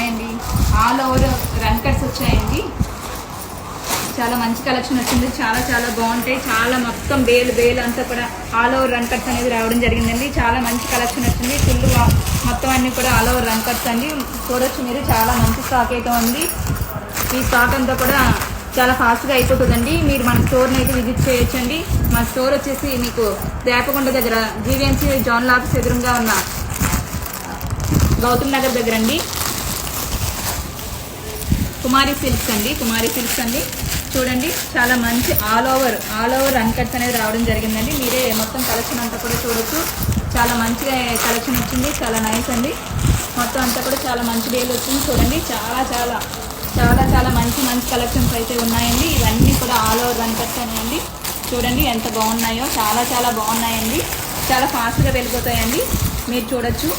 ఉన్నాయండి. All over run cuts వచ్చాయండి. చాలా మంచి కలెక్షన్ వచ్చింది. చాలా చాలా బాగుంటాయి. చాలా మొత్తం బేల్ అంతా కూడా ఆల్ ఓవర్ రన్ కట్స్ అనేది రావడం జరిగిందండి. చాలా మంచి కలెక్షన్ వచ్చింది. ఫుల్ మొత్తం అన్ని కూడా ఆల్ ఓవర్ రన్ కట్స్ అండి. చూడొచ్చు మీరు, చాలా మంచి స్టాక్ అయితే ఉంది. ఈ స్టాక్ అంతా కూడా చాలా ఫాస్ట్గా అయిపోతుందండి. మీరు మన స్టోర్ని అయితే విజిట్ చేయొచ్చండి. మా స్టోర్ వచ్చేసి మీకు దేపకొండ దగ్గర జీవీఎంసీ జాన్ లాబ్స్ ఎదురుగా ఉన్న గౌతమ్ నగర్ దగ్గర అండి. కుమారి సిల్క్స్ అండి. చూడండి, చాలా మంచి ఆల్ ఓవర్ రన్ కట్స్ అనేది రావడం జరిగిందండి. మీరే మొత్తం కలెక్షన్ అంతా కూడా చూడొచ్చు. చాలా మంచిగా కలెక్షన్ వచ్చింది. చాలా నైస్ అండి. మొత్తం అంతా కూడా చాలా మంచి డేలు వచ్చింది. చూడండి, చాలా చాలా చాలా చాలా మంచి కలెక్షన్స్ అయితే ఉన్నాయండి. ఇవన్నీ కూడా ఆల్ ఓవర్ రన్ కట్స్ అనేయండి. చూడండి ఎంత బాగున్నాయో, చాలా చాలా బాగున్నాయండి. చాలా ఫాస్ట్గా వెళ్ళిపోతాయండి. మీరు చూడొచ్చు.